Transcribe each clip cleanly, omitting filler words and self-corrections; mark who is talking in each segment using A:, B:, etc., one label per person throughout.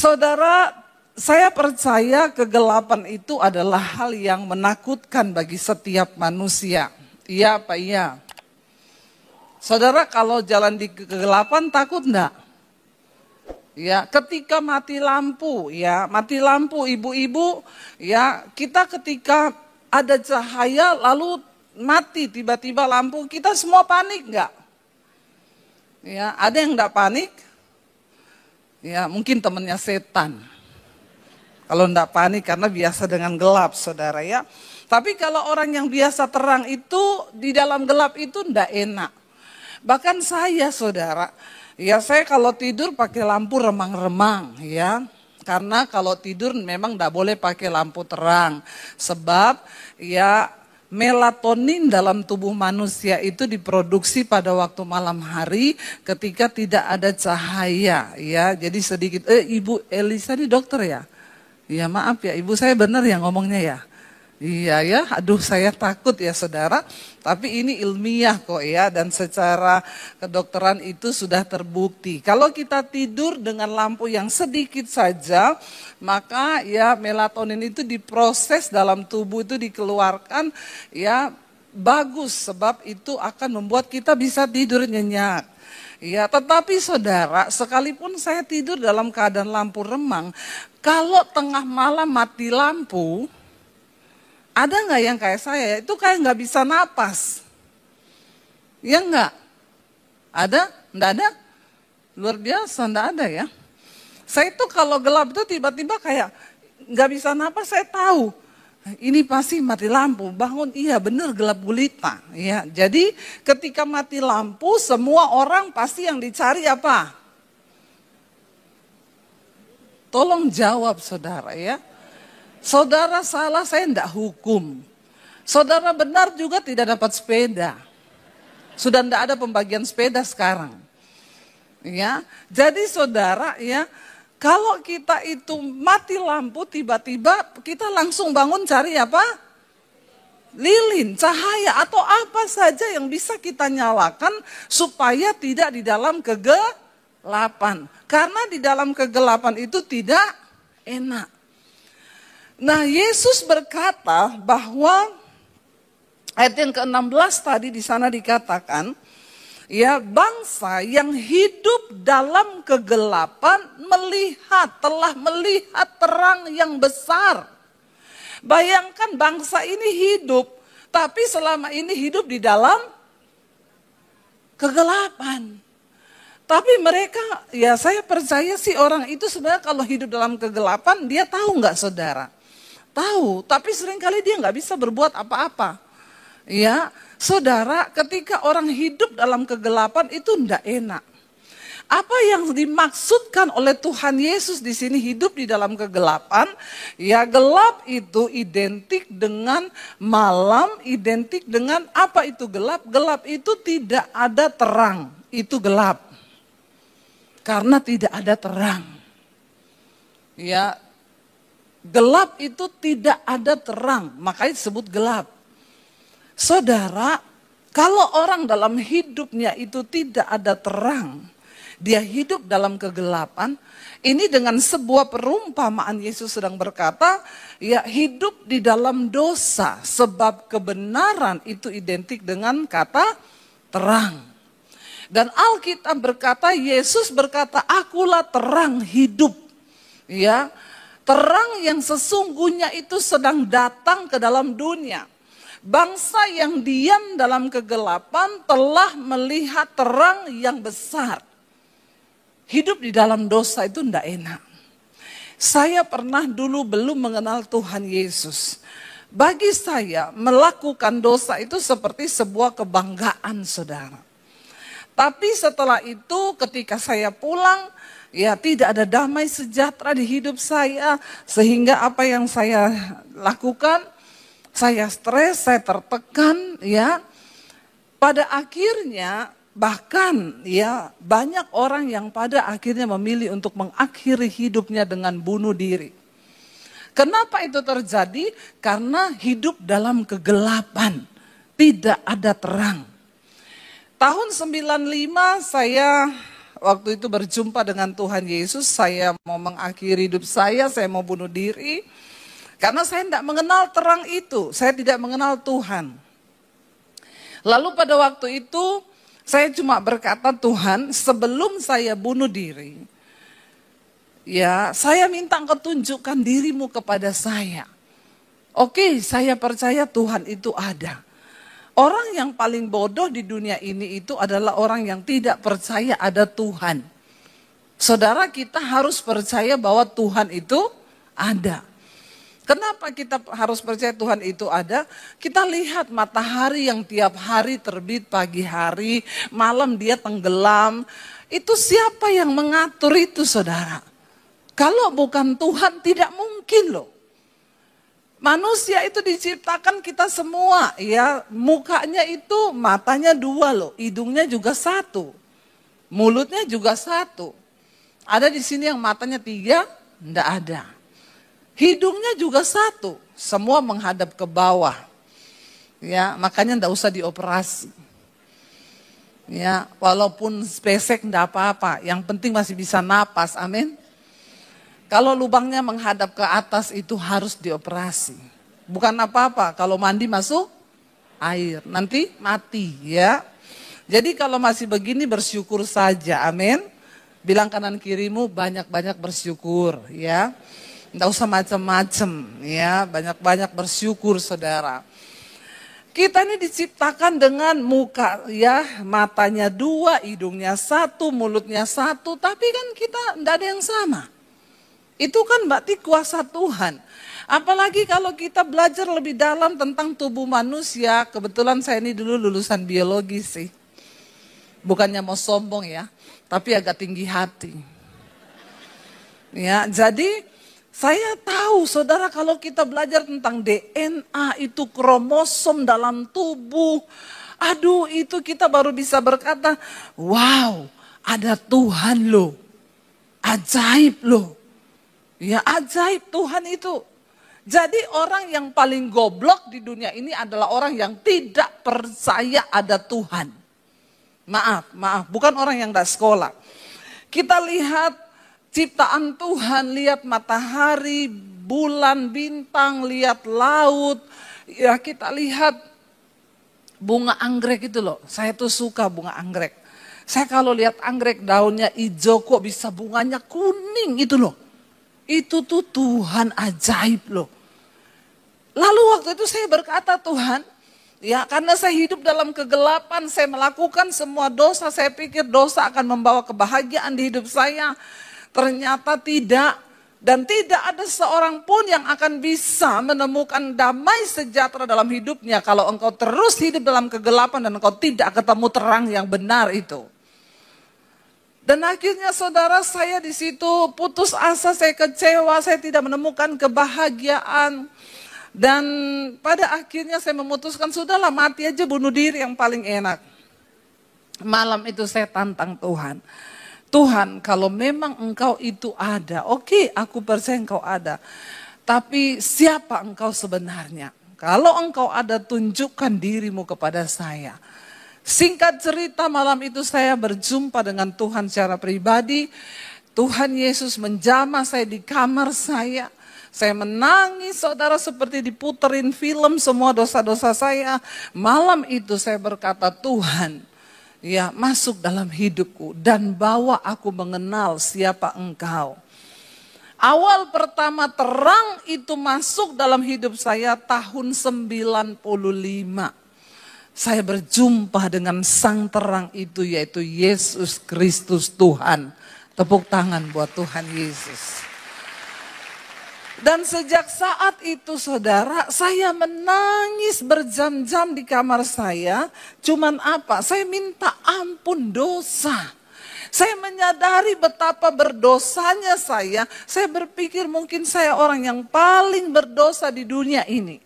A: Saudara, saya percaya kegelapan itu adalah hal yang menakutkan bagi setiap manusia. Iya apa iya? Saudara, kalau jalan di kegelapan takut enggak? Ya, ketika mati lampu, ibu-ibu, ya, kita ketika ada cahaya lalu mati tiba-tiba lampu, kita semua panik enggak? Ya, ada yang enggak panik? Ya, mungkin temannya setan. Kalau enggak panik karena biasa dengan gelap, saudara ya. Tapi kalau orang yang biasa terang itu, di dalam gelap itu enggak enak. Bahkan saya, saudara, ya saya kalau tidur pakai lampu remang-remang ya. Karena kalau tidur memang enggak boleh pakai lampu terang. Sebab ya melatonin dalam tubuh manusia itu diproduksi pada waktu malam hari ketika tidak ada cahaya ya. Jadi sedikit, Ibu Elisa ini dokter ya? Ya maaf ya, ibu saya benar ya ngomongnya ya. Iya ya, aduh saya takut ya saudara. Tapi ini ilmiah kok ya, dan secara kedokteran itu sudah terbukti. Kalau kita tidur dengan lampu yang sedikit saja, maka ya melatonin itu diproses dalam tubuh itu dikeluarkan ya bagus. Sebab itu akan membuat kita bisa tidur nyenyak. Ya, tetapi saudara, sekalipun saya tidur dalam keadaan lampu remang, kalau tengah malam mati lampu, ada nggak yang kayak saya? Itu kayak nggak bisa napas. Ya nggak? Ada? Nggak ada? Luar biasa, nggak ada ya. Saya itu kalau gelap itu tiba-tiba kayak nggak bisa napas, saya tahu. Ini pasti mati lampu, bangun, iya benar gelap gulita. Ya, jadi ketika mati lampu semua orang pasti yang dicari apa? Tolong jawab saudara ya. Saudara salah saya tidak hukum. Saudara benar juga tidak dapat sepeda. Sudah tidak ada pembagian sepeda sekarang. Ya, jadi saudara ya. Kalau kita itu mati lampu tiba-tiba kita langsung bangun cari apa? Lilin, cahaya atau apa saja yang bisa kita nyalakan supaya tidak di dalam kegelapan. Karena di dalam kegelapan itu tidak enak. Nah, Yesus berkata bahwa ayat yang ke-16 tadi di sana dikatakan, ya, bangsa yang hidup dalam kegelapan telah melihat terang yang besar. Bayangkan bangsa ini hidup, tapi selama ini hidup di dalam kegelapan. Tapi mereka, ya saya percaya sih orang itu sebenarnya kalau hidup dalam kegelapan, dia tahu nggak saudara? Tahu, tapi seringkali dia nggak bisa berbuat apa-apa. Ya, saudara, ketika orang hidup dalam kegelapan itu tidak enak. Apa yang dimaksudkan oleh Tuhan Yesus di sini hidup di dalam kegelapan? Ya, gelap itu identik dengan malam, identik dengan apa itu gelap? Gelap itu tidak ada terang, itu gelap. Karena tidak ada terang. Ya, gelap itu tidak ada terang, makanya disebut gelap. Saudara, kalau orang dalam hidupnya itu tidak ada terang, dia hidup dalam kegelapan, ini dengan sebuah perumpamaan Yesus sedang berkata, ya hidup di dalam dosa, sebab kebenaran itu identik dengan kata terang. Dan Alkitab berkata, Yesus berkata, akulah terang hidup. Ya, terang yang sesungguhnya itu sedang datang ke dalam dunia. Bangsa yang diam dalam kegelapan telah melihat terang yang besar. Hidup di dalam dosa itu tidak enak. Saya pernah dulu belum mengenal Tuhan Yesus. Bagi saya melakukan dosa itu seperti sebuah kebanggaan saudara. Tapi setelah itu ketika saya pulang, ya tidak ada damai sejahtera di hidup saya. Sehingga apa yang saya lakukan, saya stres, saya tertekan, ya. Pada akhirnya bahkan ya banyak orang yang pada akhirnya memilih untuk mengakhiri hidupnya dengan bunuh diri. Kenapa itu terjadi? Karena hidup dalam kegelapan, tidak ada terang. Tahun 95 saya waktu itu berjumpa dengan Tuhan Yesus, saya mau mengakhiri hidup saya mau bunuh diri. Karena saya tidak mengenal terang itu, saya tidak mengenal Tuhan. Lalu pada waktu itu, saya cuma berkata, Tuhan, sebelum saya bunuh diri, ya saya minta Engkau tunjukkan dirimu kepada saya. Oke, saya percaya Tuhan itu ada. Orang yang paling bodoh di dunia ini itu adalah orang yang tidak percaya ada Tuhan. Saudara, kita harus percaya bahwa Tuhan itu ada. Kenapa kita harus percaya Tuhan itu ada? Kita lihat matahari yang tiap hari terbit pagi hari, malam dia tenggelam. Itu siapa yang mengatur itu, saudara? Kalau bukan Tuhan tidak mungkin loh. Manusia itu diciptakan kita semua, ya mukanya itu matanya 2 loh, hidungnya juga 1, mulutnya juga 1. Ada di sini yang matanya 3, enggak ada. Hidungnya juga 1, semua menghadap ke bawah, ya makanya enggak usah dioperasi. Ya walaupun pesek enggak apa-apa, yang penting masih bisa napas, amin. Kalau lubangnya menghadap ke atas itu harus dioperasi. Bukan apa-apa, kalau mandi masuk air, nanti mati ya. Jadi kalau masih begini bersyukur saja, amin. Bilang kanan kirimu banyak-banyak bersyukur ya. Nggak usah macam-macam ya, banyak-banyak bersyukur saudara. Kita ini diciptakan dengan muka ya, matanya 2, hidungnya 1, mulutnya 1, tapi kan kita nggak ada yang sama. Itu kan berarti kuasa Tuhan. Apalagi kalau kita belajar lebih dalam tentang tubuh manusia. Kebetulan saya ini dulu lulusan biologi sih. Bukannya mau sombong ya, tapi agak tinggi hati. Ya, jadi saya tahu saudara kalau kita belajar tentang DNA itu kromosom dalam tubuh. Aduh itu kita baru bisa berkata, wow ada Tuhan loh. Ajaib loh. Ya ajaib Tuhan itu. Jadi orang yang paling goblok di dunia ini adalah orang yang tidak percaya ada Tuhan. Maaf, bukan orang yang tidak sekolah. Kita lihat ciptaan Tuhan, lihat matahari, bulan, bintang, lihat laut. Ya kita lihat bunga anggrek itu loh. Saya tuh suka bunga anggrek. Saya kalau lihat anggrek daunnya hijau kok bisa bunganya kuning itu loh. Itu tuh Tuhan ajaib loh. Lalu waktu itu saya berkata Tuhan, ya karena saya hidup dalam kegelapan, saya melakukan semua dosa, saya pikir dosa akan membawa kebahagiaan di hidup saya. Ternyata tidak, dan tidak ada seorang pun yang akan bisa menemukan damai sejahtera dalam hidupnya kalau engkau terus hidup dalam kegelapan dan engkau tidak ketemu terang yang benar itu. Dan akhirnya saudara saya di situ putus asa, saya kecewa, saya tidak menemukan kebahagiaan. Dan pada akhirnya saya memutuskan sudahlah mati aja, bunuh diri yang paling enak. Malam itu saya tantang Tuhan. Tuhan kalau memang engkau itu ada, oke, aku percaya engkau ada. Tapi siapa engkau sebenarnya? Kalau engkau ada tunjukkan dirimu kepada saya. Singkat cerita malam itu saya berjumpa dengan Tuhan secara pribadi. Tuhan Yesus menjamah saya di kamar saya. Saya menangis saudara seperti diputerin film semua dosa-dosa saya. Malam itu saya berkata Tuhan ya masuk dalam hidupku dan bawa aku mengenal siapa engkau. Awal pertama terang itu masuk dalam hidup saya tahun 95. Saya berjumpa dengan sang terang itu yaitu Yesus Kristus Tuhan. Tepuk tangan buat Tuhan Yesus. Dan sejak saat itu saudara, saya menangis berjam-jam di kamar saya. Cuman apa? Saya minta ampun dosa. Saya menyadari betapa berdosanya saya. Saya berpikir mungkin saya orang yang paling berdosa di dunia ini.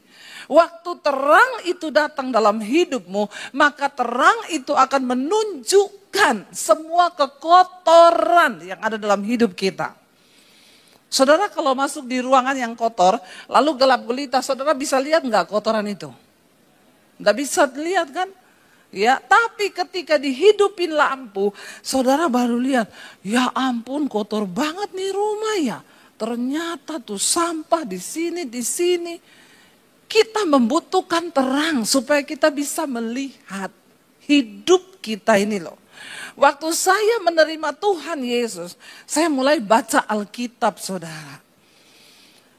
A: Waktu terang itu datang dalam hidupmu, maka terang itu akan menunjukkan semua kekotoran yang ada dalam hidup kita. Saudara kalau masuk di ruangan yang kotor, lalu gelap gulita, saudara bisa lihat nggak kotoran itu? Nggak bisa lihat kan? Ya, tapi ketika dihidupin lampu, saudara baru lihat, ya ampun kotor banget nih rumah ya. Ternyata tuh sampah di sini, di sini. Kita membutuhkan terang supaya kita bisa melihat hidup kita ini loh. Waktu saya menerima Tuhan Yesus, saya mulai baca Alkitab, saudara.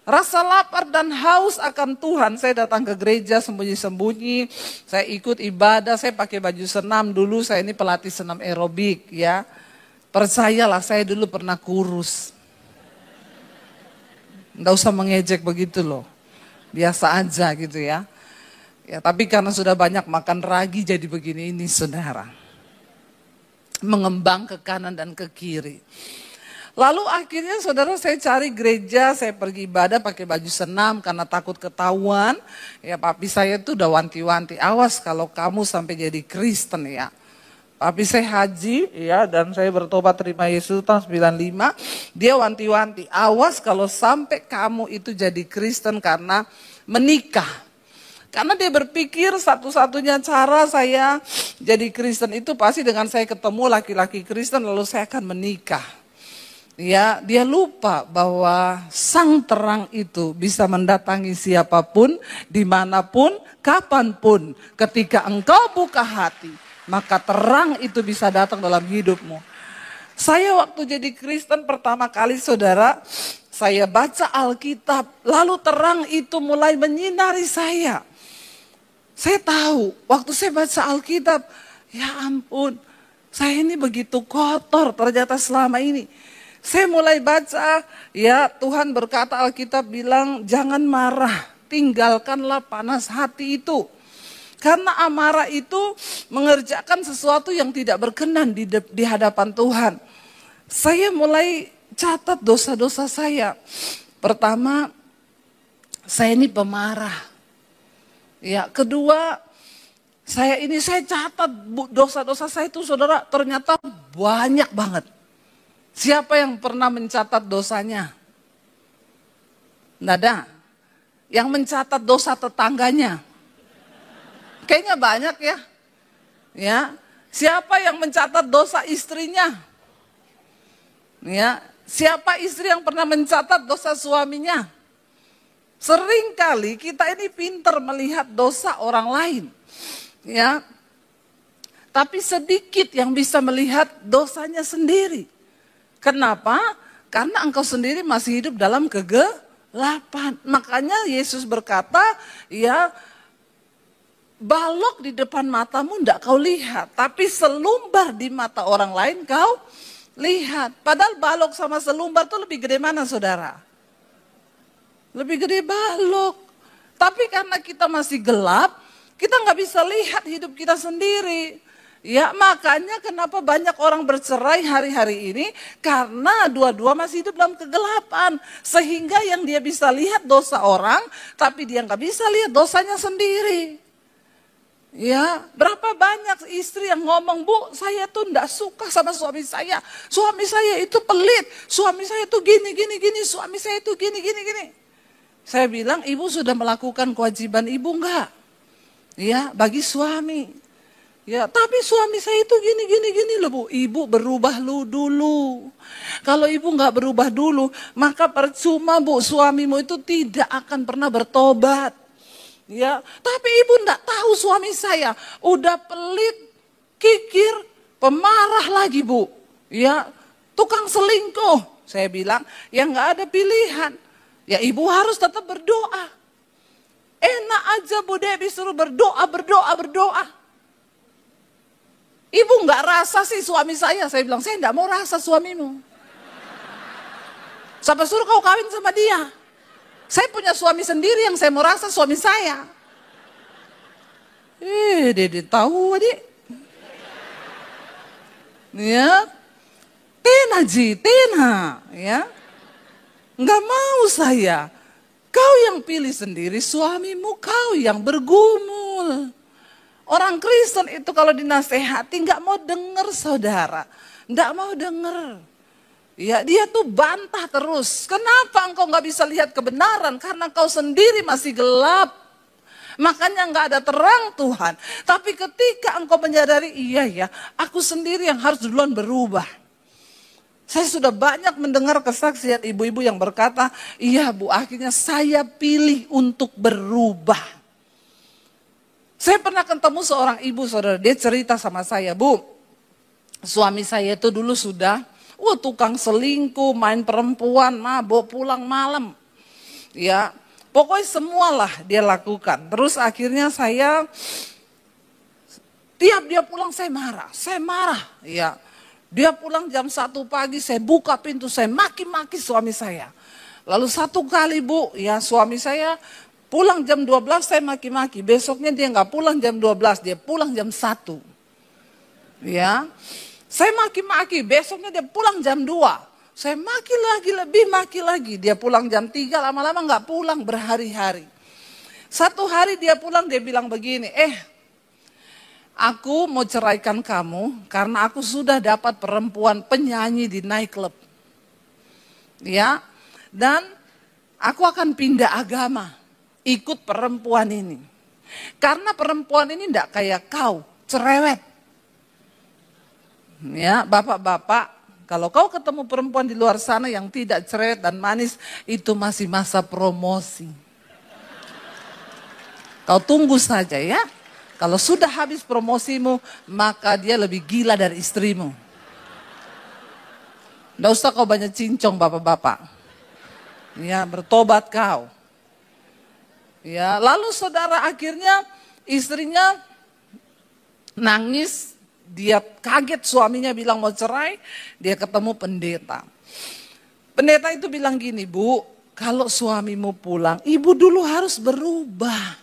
A: Rasa lapar dan haus akan Tuhan, saya datang ke gereja sembunyi-sembunyi, saya ikut ibadah, saya pakai baju senam dulu, saya ini pelatih senam aerobik ya. Percayalah saya dulu pernah kurus. Nggak usah mengejek begitu loh, biasa aja gitu ya. Ya tapi karena sudah banyak makan ragi jadi begini ini saudara. Mengembang ke kanan dan ke kiri. Lalu akhirnya saudara saya cari gereja, saya pergi ibadah pakai baju senam karena takut ketahuan. Ya papi saya tuh udah wanti-wanti, awas kalau kamu sampai jadi Kristen ya. Papi saya haji ya dan saya bertobat terima Yesus tahun 95. Dia wanti-wanti, awas kalau sampai kamu itu jadi Kristen karena menikah. Karena dia berpikir satu-satunya cara saya jadi Kristen itu pasti dengan saya ketemu laki-laki Kristen lalu saya akan menikah. Ya, dia lupa bahwa sang terang itu bisa mendatangi siapapun, dimanapun, kapanpun. Ketika engkau buka hati, maka terang itu bisa datang dalam hidupmu. Saya waktu jadi Kristen pertama kali saudara, saya baca Alkitab, lalu terang itu mulai menyinari saya. Saya tahu, waktu saya baca Alkitab, ya ampun, saya ini begitu kotor ternyata selama ini. Saya mulai baca, ya Tuhan berkata Alkitab bilang jangan marah, tinggalkanlah panas hati itu. Karena amarah itu mengerjakan sesuatu yang tidak berkenan di hadapan Tuhan. Saya mulai catat dosa-dosa saya. Pertama, saya ini pemarah. Ya, kedua, saya catat dosa-dosa saya itu saudara ternyata banyak banget. Siapa yang pernah mencatat dosanya? Nggak ada. Yang mencatat dosa tetangganya? Kayaknya banyak ya. Ya. Siapa yang mencatat dosa istrinya? Ya. Siapa istri yang pernah mencatat dosa suaminya? Seringkali kita ini pintar melihat dosa orang lain. Ya. Tapi sedikit yang bisa melihat dosanya sendiri. Kenapa? Karena engkau sendiri masih hidup dalam kegelapan. Makanya Yesus berkata, ya balok di depan matamu tidak kau lihat. Tapi selumbar di mata orang lain kau lihat. Padahal balok sama selumbar itu lebih gede mana saudara? Lebih gede balok. Tapi karena kita masih gelap, kita nggak bisa lihat hidup kita sendiri. Ya makanya kenapa banyak orang bercerai hari-hari ini karena dua-dua masih hidup dalam kegelapan. Sehingga yang dia bisa lihat dosa orang tapi dia nggak bisa lihat dosanya sendiri. Ya berapa banyak istri yang ngomong, Bu saya tuh nggak suka sama suami saya. Suami saya itu pelit, suami saya tuh gini, suami saya tuh gini. Saya bilang ibu sudah melakukan kewajiban ibu enggak? Ya bagi suami. Ya, tapi suami saya itu gini loh Bu. Ibu berubah dulu. Kalau ibu nggak berubah dulu, maka percuma Bu, suamimu itu tidak akan pernah bertobat. Ya, tapi ibu nggak tahu suami saya udah pelit, kikir, pemarah lagi Bu. Ya, tukang selingkuh. Saya bilang, ya nggak ada pilihan. Ya ibu harus tetap berdoa. Enak aja Bu Debbie suruh berdoa. Ibu nggak rasa sih suami saya bilang, saya nggak mau rasa suamimu. Siapa suruh kau kawin sama dia? Saya punya suami sendiri yang saya mau rasa suami saya. Dede tahu adik. Ya, tena, ya. Nggak mau saya. Kau yang pilih sendiri suamimu, kau yang bergumul. Orang Kristen itu kalau dinasehati nggak mau denger saudara, nggak mau denger. Ya dia tuh bantah terus. Kenapa engkau nggak bisa lihat kebenaran? Karena kau sendiri masih gelap. Makanya nggak ada terang Tuhan. Tapi ketika engkau menyadari, iya ya, aku sendiri yang harus duluan berubah. Saya sudah banyak mendengar kesaksian ibu-ibu yang berkata, iya Bu, akhirnya saya pilih untuk berubah. Saya pernah ketemu seorang ibu, saudara, dia cerita sama saya, Bu, suami saya itu dulu sudah tukang selingkuh, main perempuan, mabok, pulang malam. Ya, pokoknya semualah dia lakukan. Terus akhirnya saya, tiap dia pulang saya marah. Ya, dia pulang jam 1 pagi, saya buka pintu, saya maki-maki suami saya. Lalu satu kali Bu, ya suami saya pulang jam 12 saya maki-maki. Besoknya dia nggak pulang jam 12, dia pulang jam 1. Ya, saya maki-maki, besoknya dia pulang jam 2. Saya maki lagi, lebih maki lagi. Dia pulang jam 3, lama-lama nggak pulang berhari-hari. Satu hari dia pulang, dia bilang begini, aku mau ceraikan kamu karena aku sudah dapat perempuan penyanyi di nightclub. Ya, dan aku akan pindah agama, ikut perempuan ini. Karena perempuan ini tidak kayak kau, cerewet. Ya, bapak-bapak, kalau kau ketemu perempuan di luar sana yang tidak cerewet dan manis, itu masih masa promosi. Kau tunggu saja ya. Kalau sudah habis promosimu, maka dia lebih gila dari istrimu. Nggak usah kau banyak cincong bapak-bapak. Ya, bertobat kau. Ya, lalu saudara akhirnya istrinya nangis, dia kaget suaminya bilang mau cerai, dia ketemu pendeta. Pendeta itu bilang gini, Bu, kalau suamimu pulang, ibu dulu harus berubah.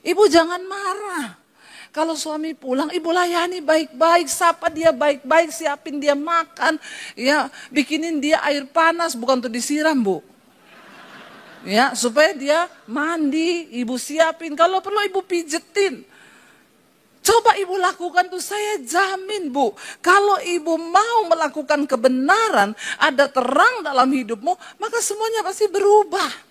A: Ibu jangan marah. Kalau suami pulang, ibu layani baik-baik, sapa dia baik-baik, siapin dia makan, ya, bikinin dia air panas, bukan untuk disiram, Bu. Ya, supaya dia mandi, ibu siapin, kalau perlu ibu pijetin. Coba ibu lakukan tuh, saya jamin Bu, kalau ibu mau melakukan kebenaran, ada terang dalam hidupmu, maka semuanya pasti berubah.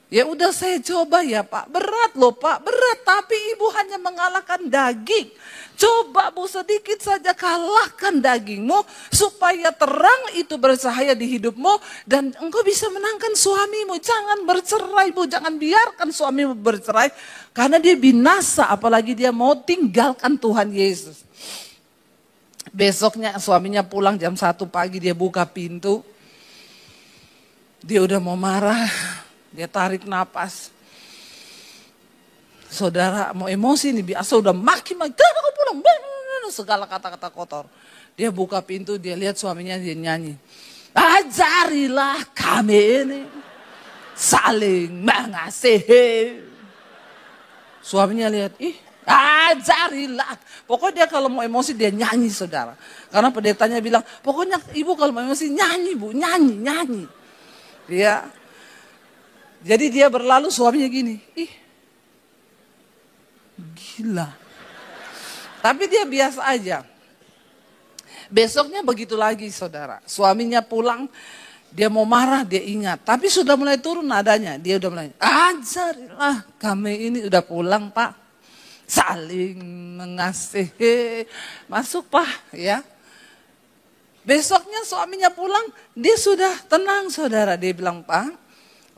A: Ya udah saya coba ya Pak, berat loh Pak, berat, tapi ibu hanya mengalahkan daging. Coba Bu sedikit saja kalahkan dagingmu, supaya terang itu bercahaya di hidupmu, dan engkau bisa menangkan suamimu. Jangan bercerai Bu, jangan biarkan suamimu bercerai, karena dia binasa, apalagi dia mau tinggalkan Tuhan Yesus. Besoknya suaminya pulang jam 1 pagi, dia buka pintu, dia udah mau marah. Dia tarik napas. Saudara mau emosi nih, biasa udah maki-maki, aku pulang, segala kata-kata kotor. Dia buka pintu, dia lihat suaminya, dia nyanyi. Ajarilah kami ini saling mengasihi. Suaminya lihat, ajarilah. Pokoknya dia kalau mau emosi dia nyanyi saudara. Karena pendetanya bilang, pokoknya ibu kalau mau emosi nyanyi Bu, nyanyi. Ya. Jadi dia berlalu, suaminya gini, gila. Tapi dia biasa aja. Besoknya begitu lagi saudara. Suaminya pulang, dia mau marah, dia ingat. Tapi sudah mulai turun nadanya. Dia udah mulai, ajarilah kami ini udah pulang Pak. Saling mengasihi. Masuk Pak ya. Besoknya suaminya pulang, dia sudah tenang saudara. Dia bilang, Pak,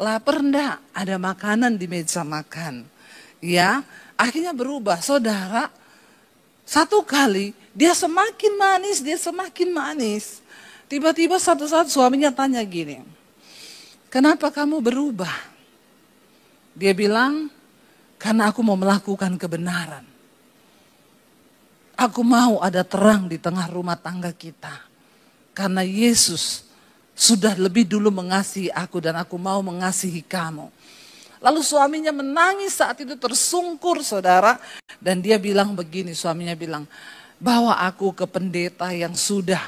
A: lapar enggak? Ada makanan di meja makan. Ya, akhirnya berubah. Saudara, satu kali dia semakin manis. Tiba-tiba satu saat suaminya tanya gini, kenapa kamu berubah? Dia bilang, karena aku mau melakukan kebenaran. Aku mau ada terang di tengah rumah tangga kita. Karena Yesus sudah lebih dulu mengasihi aku dan aku mau mengasihi kamu. Lalu suaminya menangis saat itu tersungkur saudara. Dan dia bilang begini, suaminya bilang, bawa aku ke pendeta yang sudah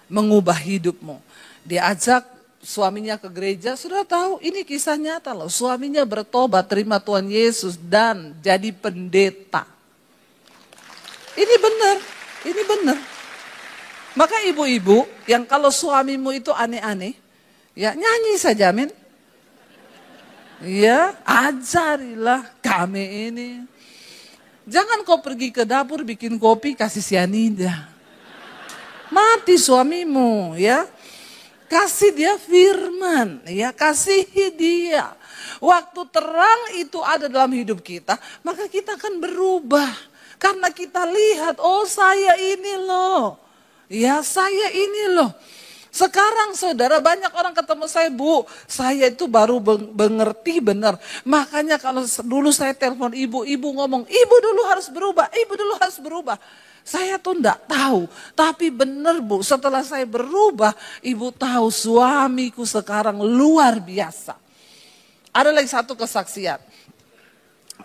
A: mengubah hidupmu. Dia ajak suaminya ke gereja, sudah tahu ini kisah nyata loh. Suaminya bertobat, terima Tuhan Yesus dan jadi pendeta. Ini benar. Maka ibu-ibu yang kalau suamimu itu aneh-aneh, ya nyanyi saja, amin. Ya, ajarilah kami ini. Jangan kau pergi ke dapur bikin kopi kasih sianida. Mati suamimu ya. Kasih dia firman, ya kasihi dia. Waktu terang itu ada dalam hidup kita, maka kita akan berubah. Karena kita lihat, oh saya ini loh. Ya saya ini loh. Sekarang saudara banyak orang ketemu saya, Bu, saya itu baru mengerti benar. Makanya kalau dulu saya telepon ibu ngomong, ibu dulu harus berubah, ibu dulu harus berubah. Saya tuh enggak tahu, tapi benar Bu, setelah saya berubah, ibu tahu suamiku sekarang luar biasa. Ada lagi satu kesaksian.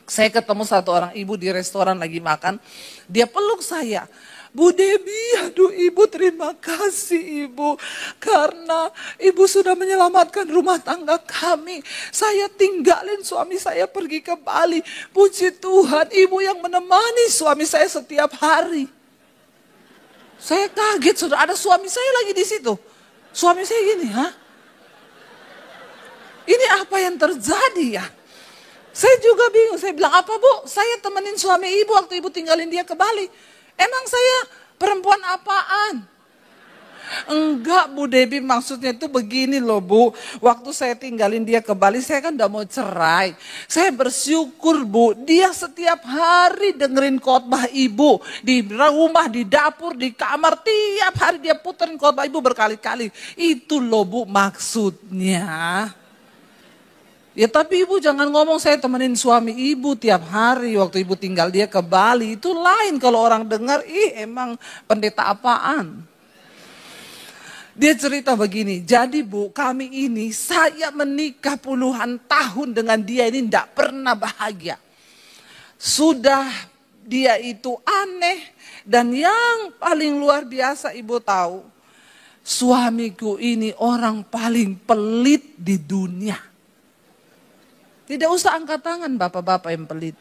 A: Saya ketemu satu orang ibu di restoran lagi makan, dia peluk saya. Bu Debbie, aduh ibu terima kasih ibu. Karena ibu sudah menyelamatkan rumah tangga kami. Saya tinggalin suami saya pergi ke Bali. Puji Tuhan, ibu yang menemani suami saya setiap hari. Saya kaget, sudah ada suami saya lagi di situ. Suami saya gini, hah? Ini apa yang terjadi ya? Saya juga bingung, saya bilang apa Bu? Saya temenin suami ibu waktu ibu tinggalin dia ke Bali. Emang saya perempuan apaan? Enggak Bu Debbie, maksudnya itu begini loh Bu. Waktu saya tinggalin dia ke Bali, saya kan udah mau cerai. Saya bersyukur Bu, dia setiap hari dengerin khotbah ibu. Di rumah, di dapur, di kamar, tiap hari dia puterin khotbah ibu berkali-kali. Itu loh Bu maksudnya. Ya tapi ibu jangan ngomong saya temenin suami ibu tiap hari waktu ibu tinggal dia ke Bali. Itu lain kalau orang dengar, emang pendeta apaan. Dia cerita begini, jadi Bu kami ini saya menikah puluhan tahun dengan dia ini tidak pernah bahagia. Sudah dia itu aneh dan yang paling luar biasa ibu tahu. Suamiku ini orang paling pelit di dunia. Tidak usah angkat tangan bapak-bapak yang pelit.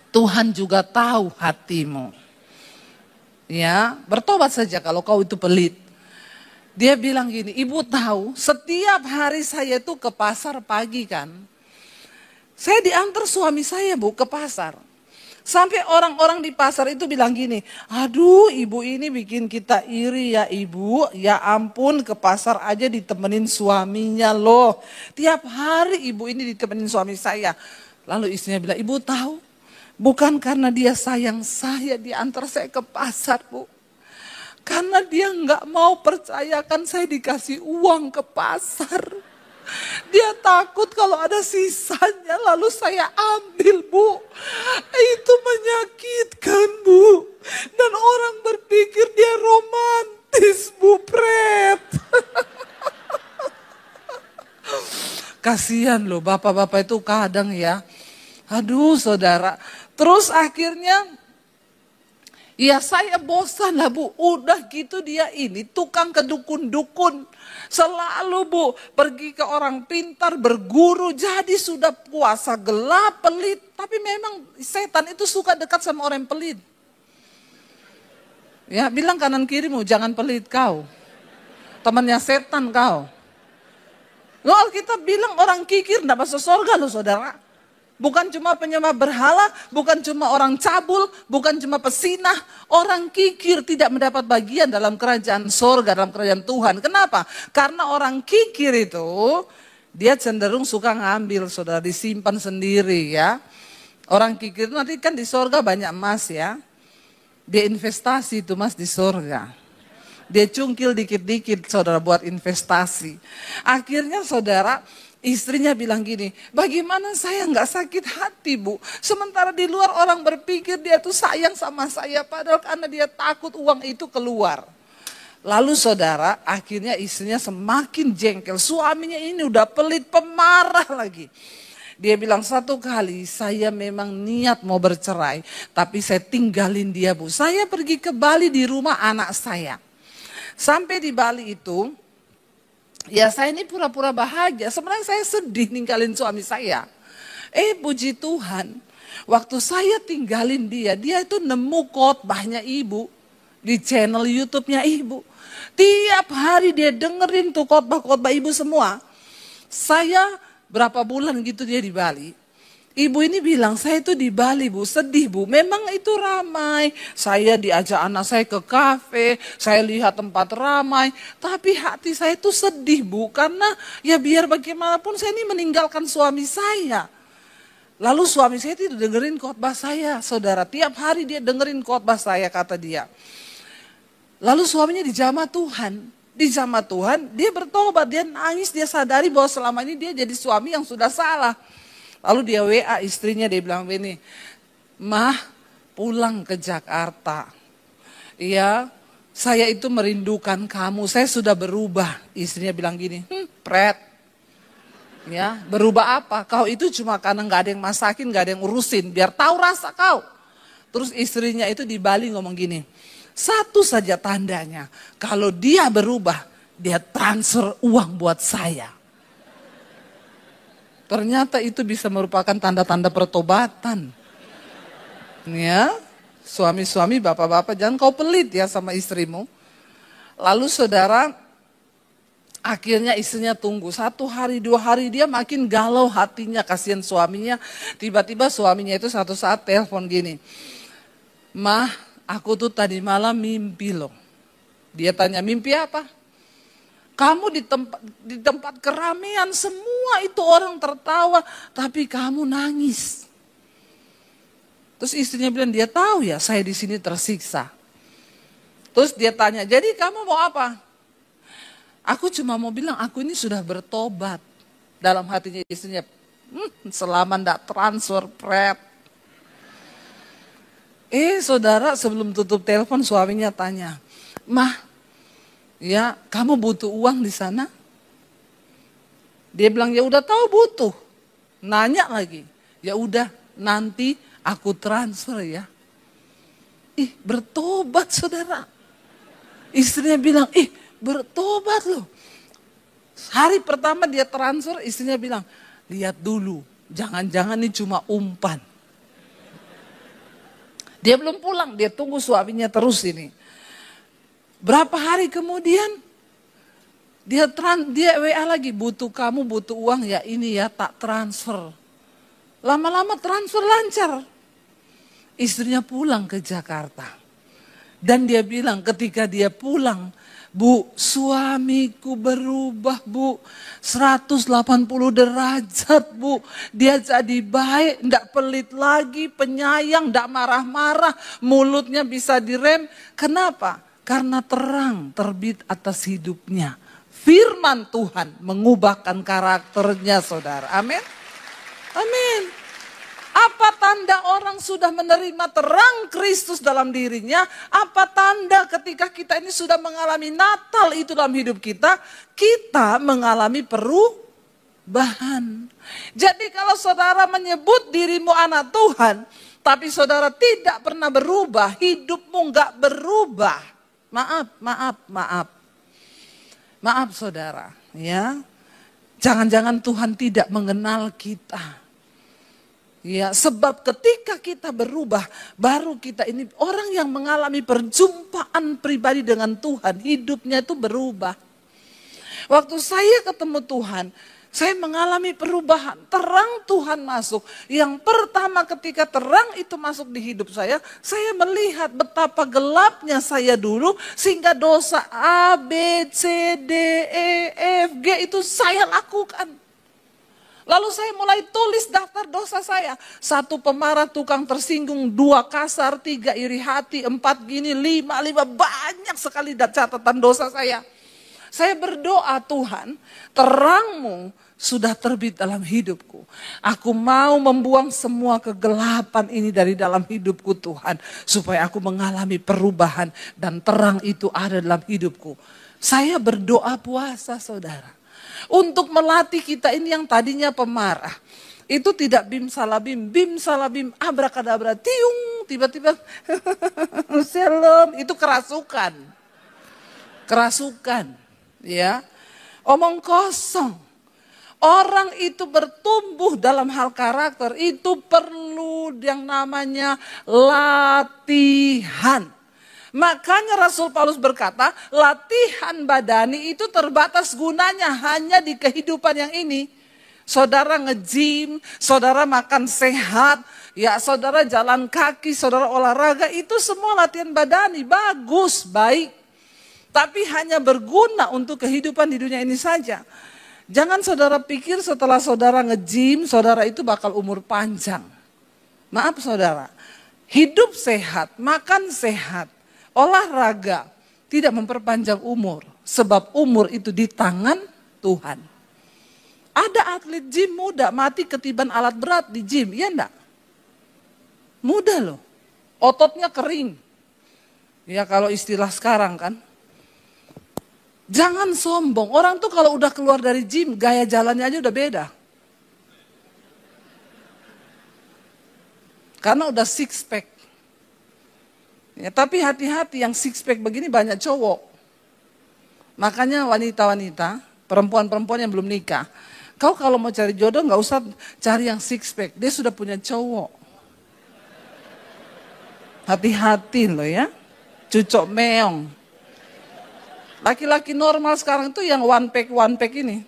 A: Tuhan juga tahu hatimu. Ya, bertobat saja kalau kau itu pelit. Dia bilang gini, ibu tahu setiap hari saya itu ke pasar pagi kan. Saya diantar suami saya Bu ke pasar. Sampai orang-orang di pasar itu bilang gini, aduh ibu ini bikin kita iri ya ibu, ya ampun ke pasar aja ditemenin suaminya loh. Tiap hari ibu ini ditemenin suami saya. Lalu istrinya bilang, ibu tahu bukan karena dia sayang saya diantar saya ke pasar Bu. Karena dia nggak mau percayakan saya dikasih uang ke pasar. Dia takut kalau ada sisanya lalu saya ambil Bu. Itu menyakitkan Bu. Dan orang berpikir dia romantis Bu Pret. Kasihan loh bapak-bapak itu kadang ya. Aduh saudara. Terus akhirnya ya saya bosan lah Bu, udah gitu dia ini tukang kedukun-dukun. Selalu Bu pergi ke orang pintar, berguru, jadi sudah puasa gelap, pelit. Tapi memang setan itu suka dekat sama orang yang pelit. Ya bilang kanan kirimu, jangan pelit kau. Temannya setan kau. Loh kita bilang orang kikir tidak masuk surga loh saudara. Bukan cuma penyembah berhala, bukan cuma orang cabul, bukan cuma pesinah. Orang kikir tidak mendapat bagian dalam kerajaan surga, dalam kerajaan Tuhan. Kenapa? Karena orang kikir itu, dia cenderung suka ngambil, saudara, disimpan sendiri ya. Orang kikir itu nanti kan di surga banyak emas ya. Dia investasi itu mas di surga. Dia cungkil dikit-dikit saudara buat investasi. Akhirnya saudara, istrinya bilang gini, bagaimana saya nggak sakit hati Bu? Sementara di luar orang berpikir dia tuh sayang sama saya, padahal karena dia takut uang itu keluar. Lalu saudara, akhirnya istrinya semakin jengkel. Suaminya ini udah pelit, pemarah lagi. Dia bilang satu kali, saya memang niat mau bercerai, tapi saya tinggalin dia Bu. Saya pergi ke Bali di rumah anak saya. Sampai di Bali itu, ya saya ini pura-pura bahagia, sebenarnya saya sedih ninggalin suami saya. Puji Tuhan, waktu saya tinggalin dia itu nemu khotbahnya ibu di channel YouTube-nya ibu. Tiap hari dia dengerin tuh khotbah-khotbah ibu semua. Saya berapa bulan gitu dia di Bali. Ibu ini bilang, saya itu di Bali Bu, sedih Bu. Memang itu ramai. Saya diajak anak saya ke kafe, saya lihat tempat ramai. Tapi hati saya itu sedih Bu, karena ya biar bagaimanapun saya ini meninggalkan suami saya. Lalu suami saya itu dengerin khotbah saya, saudara. Tiap hari dia dengerin khotbah saya, kata dia. Lalu suaminya dijamah Tuhan. Dijamah Tuhan, dia bertobat, dia nangis, dia sadari bahwa selama ini dia jadi suami yang sudah salah. Lalu dia WA istrinya, dia bilang begini, Mah pulang ke Jakarta. Iya, saya itu merindukan kamu, saya sudah berubah. Istrinya bilang gini, Pret. Ya, berubah apa? Kau itu cuma karena gak ada yang masakin, gak ada yang urusin, biar tahu rasa kau. Terus istrinya itu di Bali ngomong gini, satu saja tandanya, kalau dia berubah, dia transfer uang buat saya. Ternyata itu bisa merupakan tanda-tanda pertobatan. Ya, suami-suami, bapak-bapak, jangan kau pelit ya sama istrimu. Lalu saudara, akhirnya istrinya tunggu 1 hari, 2 hari, dia makin galau hatinya, kasihan suaminya. Tiba-tiba suaminya itu satu saat telepon gini, Mah, aku tuh tadi malam mimpi loh. Dia tanya, mimpi apa? Kamu di tempat keramaian, semua itu orang tertawa, tapi kamu nangis. Terus istrinya bilang, dia tahu ya saya di sini tersiksa. Terus dia tanya, jadi kamu mau apa? Aku cuma mau bilang, aku ini sudah bertobat. Dalam hatinya istrinya, selama ndak transfer Pret. Saudara, sebelum tutup telepon suaminya tanya, Mah, ya, kamu butuh uang di sana? Dia bilang, ya udah tahu butuh. Nanya lagi, ya udah nanti aku transfer ya. Bertobat saudara. Istrinya bilang, bertobat loh. Hari pertama dia transfer, istrinya bilang, lihat dulu, jangan-jangan ini cuma umpan. Dia belum pulang, dia tunggu suaminya terus ini. Berapa hari kemudian dia WA lagi, butuh kamu, butuh uang ya ini ya, tak transfer. Lama-lama transfer lancar. Istrinya pulang ke Jakarta. Dan dia bilang ketika dia pulang, Bu, suamiku berubah Bu, 180 derajat Bu. Dia jadi baik, enggak pelit lagi, penyayang, enggak marah-marah, mulutnya bisa direm. Kenapa? Karena terang terbit atas hidupnya. Firman Tuhan mengubahkan karakternya saudara. Amin. Amin. Apa tanda orang sudah menerima terang Kristus dalam dirinya? Apa tanda ketika kita ini sudah mengalami Natal itu dalam hidup kita? Kita mengalami perubahan. Jadi kalau saudara menyebut dirimu anak Tuhan, tapi saudara tidak pernah berubah, hidupmu enggak berubah. Maaf saudara, ya. Jangan-jangan Tuhan tidak mengenal kita. Ya, sebab ketika kita berubah, baru kita ini orang yang mengalami perjumpaan pribadi dengan Tuhan, hidupnya itu berubah. Waktu saya ketemu Tuhan, saya mengalami perubahan, terang Tuhan masuk. Yang pertama ketika terang itu masuk di hidup saya melihat betapa gelapnya saya dulu, sehingga dosa A, B, C, D, E, F, G itu saya lakukan. Lalu saya mulai tulis daftar dosa saya. 1 pemarah, tukang tersinggung, 2 kasar, 3 iri hati, 4 gini, 5 banyak sekali catatan dosa saya. Saya berdoa, Tuhan, terang-Mu sudah terbit dalam hidupku. Aku mau membuang semua kegelapan ini dari dalam hidupku Tuhan. Supaya aku mengalami perubahan dan terang itu ada dalam hidupku. Saya berdoa puasa saudara. Untuk melatih kita ini yang tadinya pemarah. Itu tidak bim salabim, abrakadabra, tiung, tiba-tiba shalom, itu kerasukan. Kerasukan, ya. Omong kosong. Orang itu bertumbuh dalam hal karakter, itu perlu yang namanya latihan. Makanya Rasul Paulus berkata, latihan badani itu terbatas gunanya hanya di kehidupan yang ini. saudara nge-gym, saudara makan sehat, ya saudara jalan kaki, saudara olahraga, itu semua latihan badani, bagus, baik. Tapi hanya berguna untuk kehidupan di dunia ini saja. Jangan saudara pikir setelah saudara nge-gym, saudara itu bakal umur panjang. Maaf saudara, hidup sehat, makan sehat, olahraga, tidak memperpanjang umur. Sebab umur itu di tangan Tuhan. Ada atlet gym muda mati ketiban alat berat di gym, iya enggak? Mudah loh, ototnya kering. Ya kalau istilah sekarang kan. Jangan sombong, orang tuh kalau udah keluar dari gym, gaya jalannya aja udah beda. Karena udah six pack. Ya, tapi hati-hati yang six pack begini banyak cowok. Makanya wanita-wanita, perempuan-perempuan yang belum nikah, kau kalau mau cari jodoh nggak usah cari yang six pack, dia sudah punya cowok. Hati-hati loh ya, cucok meong. Laki-laki normal sekarang itu yang one pack ini,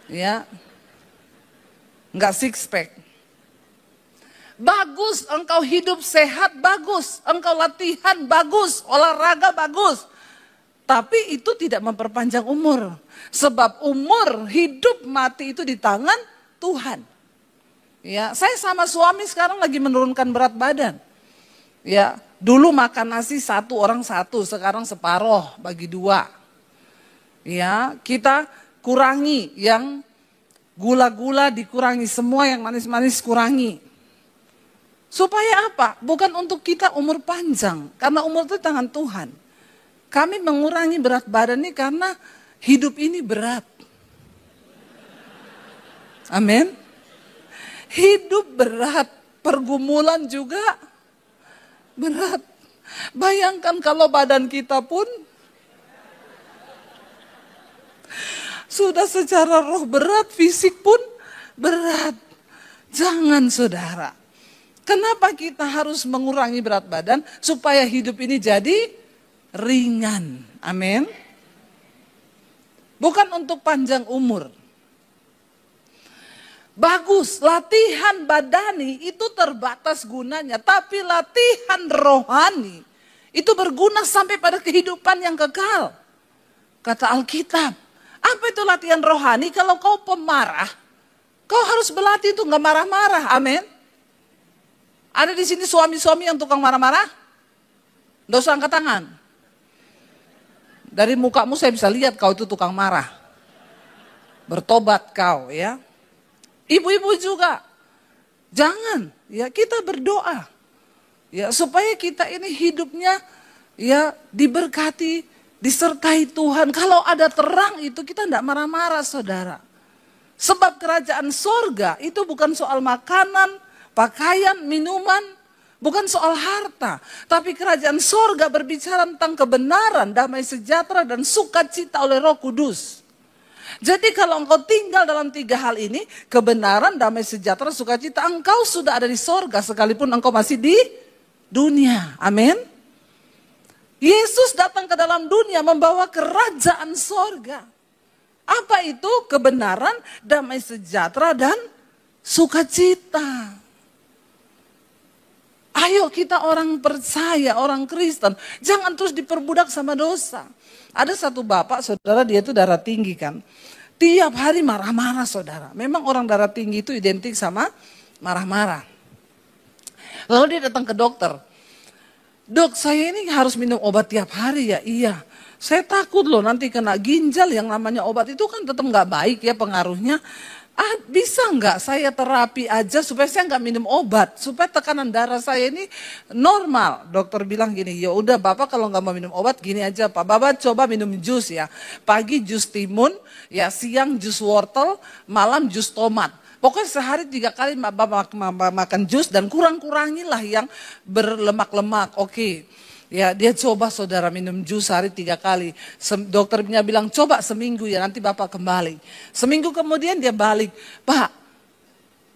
A: ya, nggak six pack. Bagus, engkau hidup sehat, bagus, engkau latihan, bagus, olahraga, bagus. Tapi itu tidak memperpanjang umur. Sebab umur, hidup, mati itu di tangan Tuhan. Ya, saya sama suami sekarang lagi menurunkan berat badan. Ya, dulu makan nasi satu orang satu, sekarang separoh bagi dua. Ya, kita kurangi yang gula-gula dikurangi, semua yang manis-manis kurangi. Supaya apa? Bukan untuk kita umur panjang, karena umur itu di tangan Tuhan. Kami mengurangi berat badan ini karena hidup ini berat. Amin. Hidup berat, pergumulan juga berat. Bayangkan kalau badan kita pun sudah secara roh berat, fisik pun berat. Jangan saudara. Kenapa kita harus mengurangi berat badan? Supaya hidup ini jadi ringan. Amin. Bukan untuk panjang umur. Bagus, latihan badani itu terbatas gunanya. Tapi latihan rohani itu berguna sampai pada kehidupan yang kekal. Kata Alkitab, apa itu latihan rohani? Kalau kau pemarah, kau harus berlatih itu gak marah-marah. Amin. Ada di sini suami-suami yang tukang marah-marah? Nggak usah angkat tangan. Dari mukamu saya bisa lihat kau itu tukang marah. Bertobat kau ya. Ibu-ibu juga. Jangan ya, kita berdoa. Ya supaya kita ini hidupnya ya diberkati, disertai Tuhan. Kalau ada terang itu kita tidak marah-marah saudara. Sebab kerajaan sorga itu bukan soal makanan, pakaian, minuman. Bukan soal harta, tapi kerajaan sorga berbicara tentang kebenaran, damai sejahtera, dan sukacita oleh Roh Kudus. Jadi kalau engkau tinggal dalam tiga hal ini, kebenaran, damai sejahtera, sukacita, engkau sudah ada di sorga sekalipun engkau masih di dunia. Amin. Yesus datang ke dalam dunia membawa kerajaan sorga. Apa itu? Kebenaran, damai sejahtera, dan sukacita. Ayo kita orang percaya, orang Kristen, jangan terus diperbudak sama dosa. Ada satu bapak, saudara, dia itu darah tinggi kan. Tiap hari marah-marah saudara. Memang orang darah tinggi itu identik sama marah-marah. Lalu dia datang ke dokter. Dok, saya ini harus minum obat tiap hari ya? Iya. Saya takut loh nanti kena ginjal, yang namanya obat itu kan tetap gak baik ya pengaruhnya. Bisa nggak saya terapi aja supaya saya nggak minum obat, supaya tekanan darah saya ini normal. Dokter bilang gini, ya udah bapak kalau nggak mau minum obat gini aja pak, bapak coba minum jus ya. Pagi jus timun, ya siang jus wortel, malam jus tomat. Pokoknya sehari 3 kali bapak makan jus dan kurang-kurangilah yang berlemak-lemak. Oke. Ya dia coba saudara minum jus sehari 3 kali. Dokternya bilang coba seminggu ya nanti bapak kembali. Seminggu kemudian dia balik. Pak,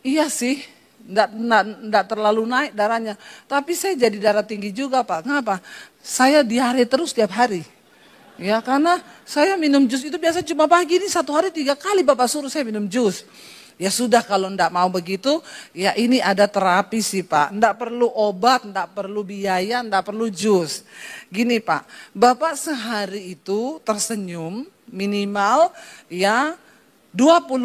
A: iya sih enggak terlalu naik darahnya. Tapi saya jadi darah tinggi juga pak. Kenapa? Saya diare terus tiap hari. Ya karena saya minum jus itu biasa cuma pagi, ini 1 hari 3 kali Bapak suruh saya minum jus. Ya sudah kalau enggak mau begitu, ya ini ada terapi sih Pak. Enggak perlu obat, enggak perlu biaya, enggak perlu jus. Gini Pak, Bapak sehari itu tersenyum minimal ya 25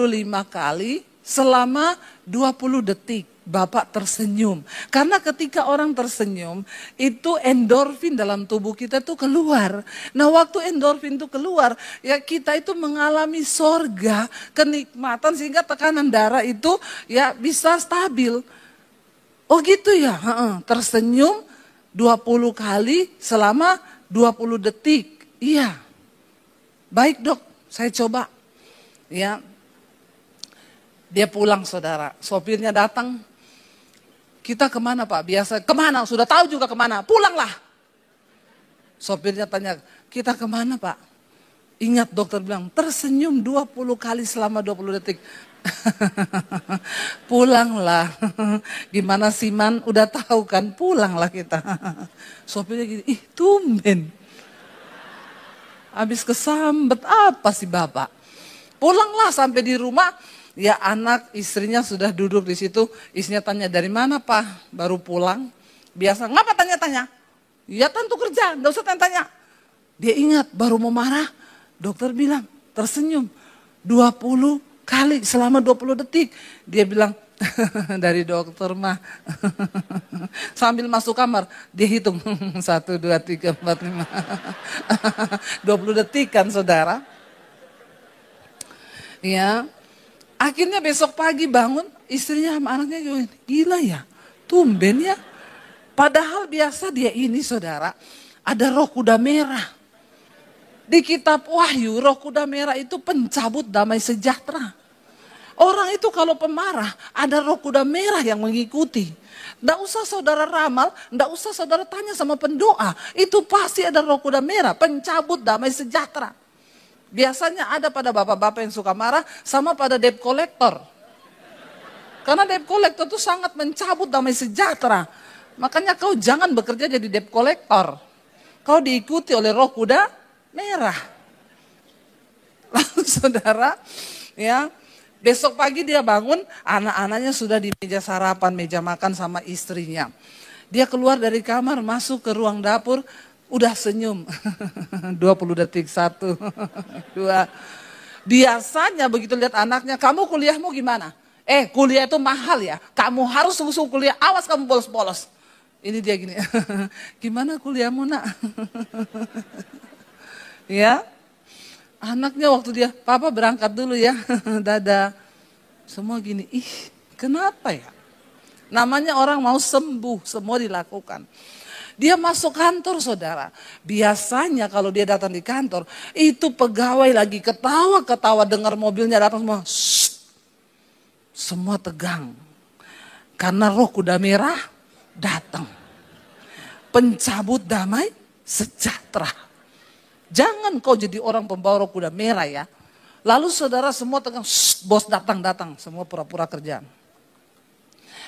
A: kali selama 20 detik. Bapak tersenyum. Karena ketika orang tersenyum, itu endorfin dalam tubuh kita tuh keluar. Nah waktu endorfin itu keluar, ya kita itu mengalami sorga, kenikmatan sehingga tekanan darah itu ya bisa stabil. Oh gitu ya, tersenyum 20 kali selama 20 detik. Iya, baik dok, saya coba. Ya, dia pulang saudara, sopirnya datang. Kita kemana Pak? Biasa, kemana? Sudah tahu juga kemana, pulanglah. Sopirnya tanya, kita kemana Pak? Ingat dokter bilang, tersenyum 20 kali selama 20 detik. Pulanglah. Gimana sih Man? Udah tahu kan, pulanglah kita. Sopirnya gini, ih tumben. Habis kesambet apa sih Bapak? Pulanglah sampai di rumah. Ya anak istrinya sudah duduk di situ, istrinya tanya dari mana Pak, baru pulang. Biasa, ngapa tanya-tanya? Ya tentu kerja, gak usah tanya-tanya. Dia ingat baru mau marah, dokter bilang tersenyum 20 kali selama 20 detik. Dia bilang dari dokter mah. Sambil masuk kamar, dia hitung 1, 2, 3, 4, 5. 20 detik kan saudara. Ya. Akhirnya besok pagi bangun, istrinya sama anaknya gila ya, tumben ya. Padahal biasa dia ini saudara, ada roh kuda merah. Di kitab Wahyu, roh kuda merah itu pencabut damai sejahtera. Orang itu kalau pemarah, ada roh kuda merah yang mengikuti. Nggak usah saudara ramal, nggak usah saudara tanya sama pendoa. Itu pasti ada roh kuda merah, pencabut damai sejahtera. Biasanya ada pada bapak-bapak yang suka marah sama pada debt collector. Karena debt collector itu sangat mencabut damai sejahtera. Makanya kau jangan bekerja jadi debt collector. Kau diikuti oleh roh kuda merah. Lalu saudara, ya besok pagi dia bangun, anak-anaknya sudah di meja sarapan, meja makan sama istrinya. Dia keluar dari kamar, masuk ke ruang dapur, udah senyum. 20 detik, 1, 2. Biasanya begitu lihat anaknya, kamu kuliahmu gimana? Kuliah itu mahal ya, kamu harus sungguh-sungguh kuliah, awas kamu bolos-bolos. Ini dia gini, gimana kuliahmu nak? Ya, anaknya waktu dia, papa berangkat dulu ya, dadah. Semua gini, ih kenapa ya? Namanya orang mau sembuh, semua dilakukan. Dia masuk kantor saudara, biasanya kalau dia datang di kantor, itu pegawai lagi ketawa-ketawa dengar mobilnya datang semua, semua tegang. Karena roh kuda merah datang, pencabut damai sejahtera. Jangan kau jadi orang pembawa roh kuda merah ya. Lalu saudara semua tegang, bos datang, semua pura-pura kerja.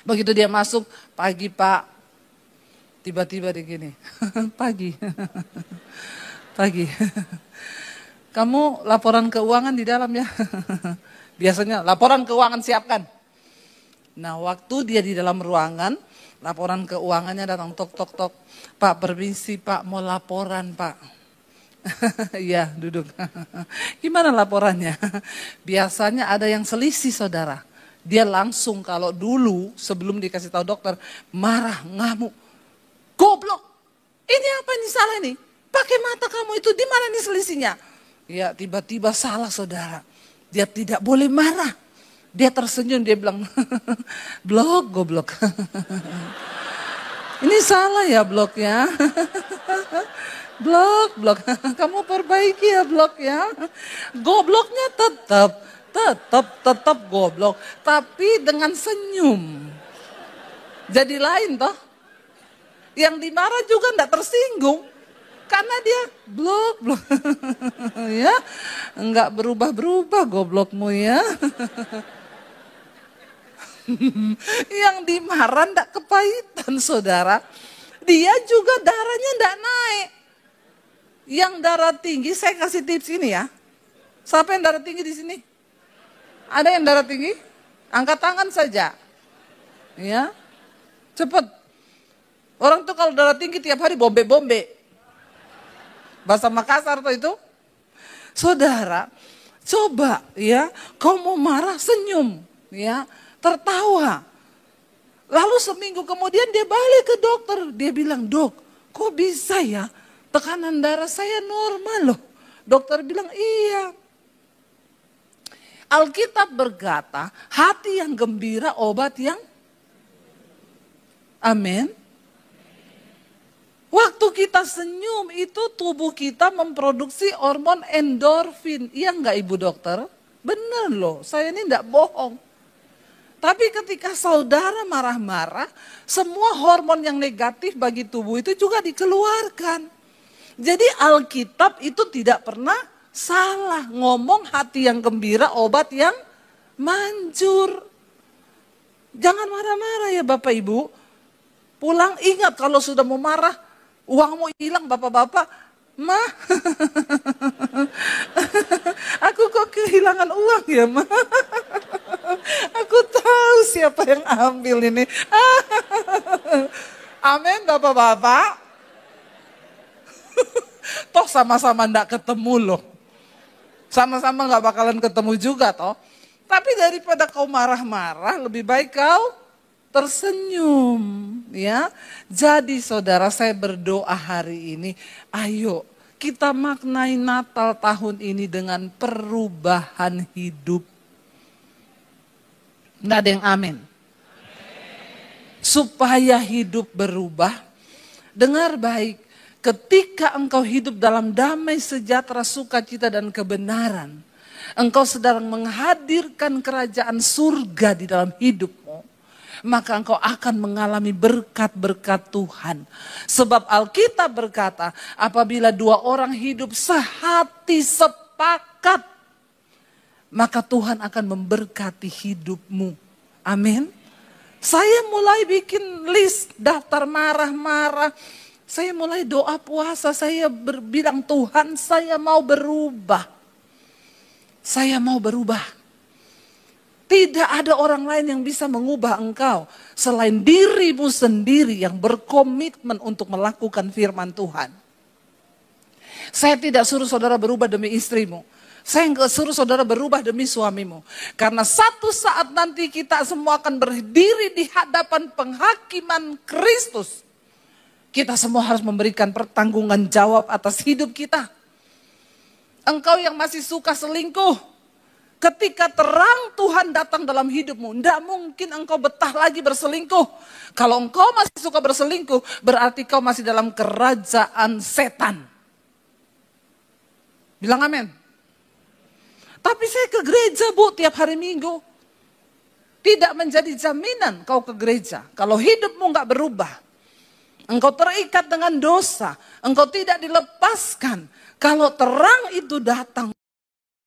A: Begitu dia masuk, pagi Pak. Tiba-tiba dia gini, pagi. Kamu laporan keuangan di dalam ya. Biasanya laporan keuangan siapkan. Nah waktu dia di dalam ruangan, laporan keuangannya datang tok. Pak permisi Pak, mau laporan Pak. Iya duduk. Gimana laporannya? Biasanya ada yang selisih saudara. Dia langsung kalau dulu sebelum dikasih tahu dokter, marah, ngamuk. Goblok, ini apa ini salah nih? Pakai mata kamu itu, di mana nih selisihnya? Ya tiba-tiba salah saudara. Dia tidak boleh marah. Dia tersenyum, dia bilang, blok, goblok. Ini salah ya bloknya. Blok. Kamu perbaiki ya blok ya. Gobloknya tetap goblok. Tapi dengan senyum. Jadi lain toh. Yang dimarah juga enggak tersinggung. Karena dia blok. Ya, enggak berubah-berubah goblokmu ya. Yang dimarah enggak kepahitan saudara. Dia juga darahnya enggak naik. Yang darah tinggi, saya kasih tips ini ya. Siapa yang darah tinggi di sini? Ada yang darah tinggi? Angkat tangan saja. Ya, cepet. Orang tuh kalau darah tinggi tiap hari bombe-bombe. Bahasa Makassar tuh itu. Saudara, coba ya, kau mau marah senyum, ya, tertawa. Lalu seminggu kemudian dia balik ke dokter. Dia bilang, "Dok, kok bisa ya? Tekanan darah saya normal loh." Dokter bilang, "Iya." Alkitab berkata, hati yang gembira obat yang amin. Waktu kita senyum itu tubuh kita memproduksi hormon endorfin. Iya enggak Ibu Dokter? Bener loh, saya ini enggak bohong. Tapi ketika saudara marah-marah, semua hormon yang negatif bagi tubuh itu juga dikeluarkan. Jadi Alkitab itu tidak pernah salah ngomong hati yang gembira, obat yang manjur. Jangan marah-marah ya Bapak Ibu. Pulang ingat kalau sudah mau marah, uangmu hilang Bapak-Bapak. "Ma, aku kok kehilangan uang ya Ma? Aku tahu siapa yang ambil ini." Amin Bapak-Bapak. Toh sama-sama ndak ketemu loh. Sama-sama nggak bakalan ketemu juga toh. Tapi daripada kau marah-marah, lebih baik kau tersenyum, ya. Jadi saudara, saya berdoa hari ini, ayo kita maknai Natal tahun ini dengan perubahan hidup. Nggak ada yang amin. Supaya hidup berubah, dengar baik. Ketika engkau hidup dalam damai, sejahtera, sukacita, dan kebenaran, engkau sedang menghadirkan kerajaan surga di dalam hidupmu, maka engkau akan mengalami berkat-berkat Tuhan. Sebab Alkitab berkata, apabila dua orang hidup sehati sepakat, maka Tuhan akan memberkati hidupmu. Amin. Saya mulai bikin list daftar marah-marah. Saya mulai doa puasa, saya berbilang, Tuhan saya mau berubah. Saya mau berubah. Tidak ada orang lain yang bisa mengubah engkau selain dirimu sendiri yang berkomitmen untuk melakukan firman Tuhan. Saya tidak suruh saudara berubah demi istrimu. Saya enggak suruh saudara berubah demi suamimu. Karena satu saat nanti kita semua akan berdiri di hadapan penghakiman Kristus. Kita semua harus memberikan pertanggungan jawab atas hidup kita. Engkau yang masih suka selingkuh, ketika terang Tuhan datang dalam hidupmu, tidak mungkin engkau betah lagi berselingkuh. Kalau engkau masih suka berselingkuh, berarti kau masih dalam kerajaan setan. Bilang amin. Tapi saya ke gereja Bu tiap hari Minggu. Tidak menjadi jaminan kau ke gereja. Kalau hidupmu nggak berubah. Engkau terikat dengan dosa, engkau tidak dilepaskan. Kalau terang itu datang,